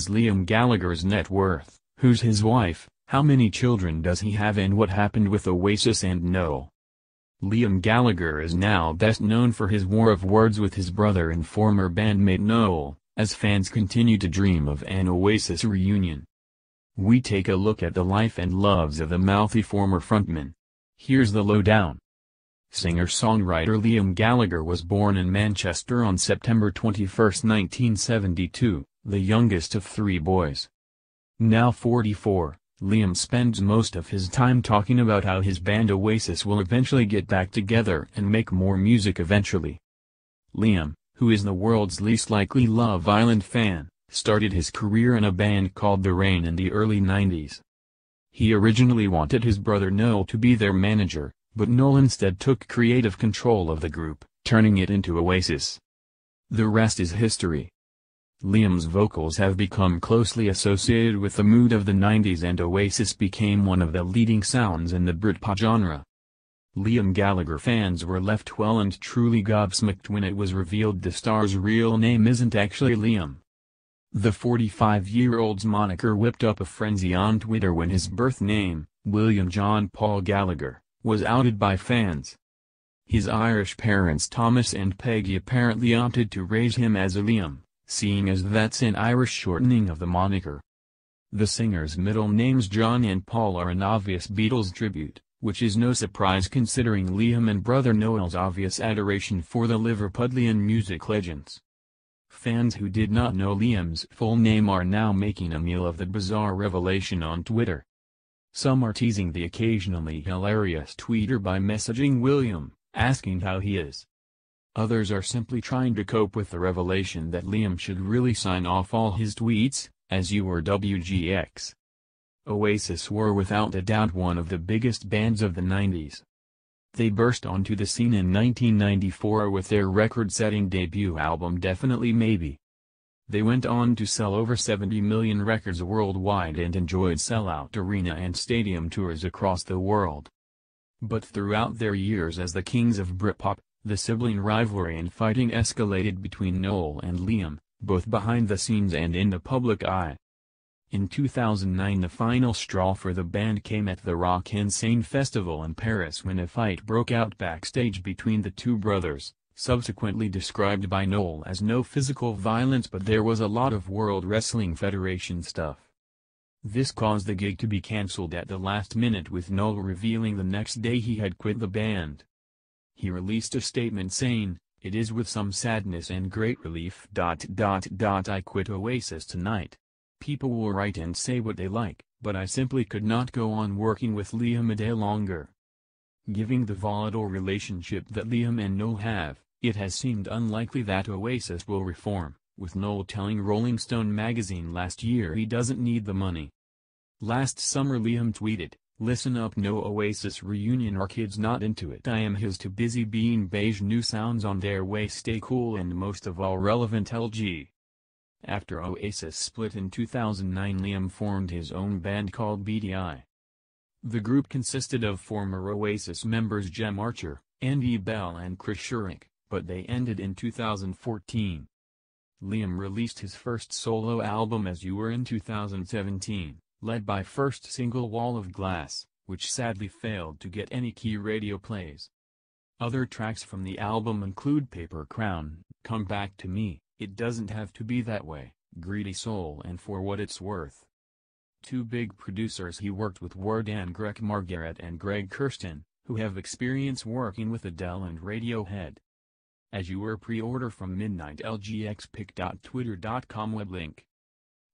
is Liam Gallagher's net worth, who's his wife, how many children does he have, and what happened with Oasis and Noel. Liam Gallagher is now best known for his war of words with his brother and former bandmate Noel, as fans continue to dream of an Oasis reunion. We take a look at the life and loves of the mouthy former frontman. Here's the lowdown. Singer-songwriter Liam Gallagher was born in Manchester on September 21, 1972, the youngest of three boys. Now 44, Liam spends most of his time talking about how his band Oasis will eventually get back together and make more music eventually. Liam, who is the world's least likely Love Island fan, started his career in a band called The Rain in the early 90s. He originally wanted his brother Noel to be their manager, but Noel instead took creative control of the group, turning it into Oasis. The rest is history. Liam's vocals have become closely associated with the mood of the 90s, and Oasis became one of the leading sounds in the Britpop genre. Liam Gallagher fans were left well and truly gobsmacked when it was revealed the star's real name isn't actually Liam. The 45-year-old's moniker whipped up a frenzy on Twitter when his birth name, William John Paul Gallagher, was outed by fans. His Irish parents Thomas and Peggy apparently opted to raise him as a Liam, seeing as that's an Irish shortening of the moniker. The singer's middle names John and Paul are an obvious Beatles tribute, which is no surprise considering Liam and brother Noel's obvious adoration for the Liverpudlian music legends. Fans who did not know Liam's full name are now making a meal of the bizarre revelation on Twitter. Some are teasing the occasionally hilarious tweeter by messaging William, asking how he is. Others are simply trying to cope with the revelation that Liam should really sign off all his tweets, as you were WGX. Oasis were without a doubt one of the biggest bands of the 90s. They burst onto the scene in 1994 with their record-setting debut album Definitely Maybe. They went on to sell over 70 million records worldwide and enjoyed sell-out arena and stadium tours across the world. But throughout their years as the kings of Britpop, the sibling rivalry and fighting escalated between Noel and Liam, both behind the scenes and in the public eye. In 2009 the final straw for the band came at the Rock Insane Festival in Paris when a fight broke out backstage between the two brothers, subsequently described by Noel as no physical violence, but there was a lot of World Wrestling Federation stuff. This caused the gig to be cancelled at the last minute, with Noel revealing the next day he had quit the band. He released a statement saying, "It is with some sadness and great relief. I quit Oasis tonight. People will write and say what they like, but I simply could not go on working with Liam a day longer." Given the volatile relationship that Liam and Noel have, it has seemed unlikely that Oasis will reform, with Noel telling Rolling Stone magazine last year he doesn't need the money. Last summer Liam tweeted, "Listen up, no Oasis reunion, our kid's not into it. I am his too busy being beige, new sounds on their way, stay cool and most of all relevant LG." After Oasis split in 2009 Liam formed his own band called BDI. The group consisted of former Oasis members Jem Archer, Andy Bell and Chris Shurik, but they ended in 2014. Liam released his first solo album As You Were in 2017, led by first single Wall of Glass, which sadly failed to get any key radio plays. Other tracks from the album include Paper Crown, Come Back to Me, It Doesn't Have to Be That Way, Greedy Soul and For What It's Worth. Two big producers he worked with were Dan Grech Margaret and Greg Kurstin, who have experience working with Adele and Radiohead. As You Were pre-order from Midnight LGXpic.twitter.com web link.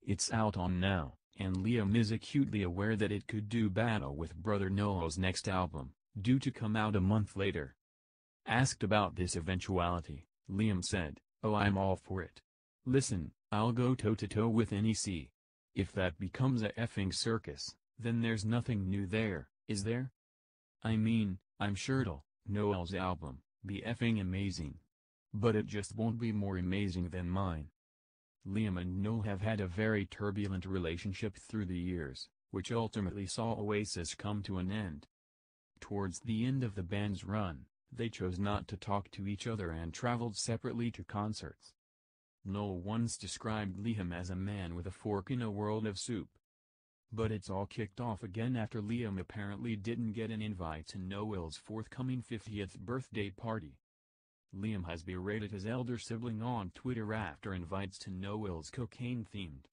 It's out on now, and Liam is acutely aware that it could do battle with brother Noel's next album, due to come out a month later. Asked about this eventuality, Liam said, "Oh, I'm all for it. Listen, I'll go toe-to-toe with NEC. If that becomes a effing circus, then there's nothing new there, is there? I mean, I'm sure it'll, Noel's album, be effing amazing. But it just won't be more amazing than mine." Liam and Noel have had a very turbulent relationship through the years, which ultimately saw Oasis come to an end. Towards the end of the band's run, they chose not to talk to each other and traveled separately to concerts. Noel once described Liam as a man with a fork in a world of soup. But it's all kicked off again after Liam apparently didn't get an invite to Noel's forthcoming 50th birthday party. Liam has berated his elder sibling on Twitter after invites to Noel's cocaine-themed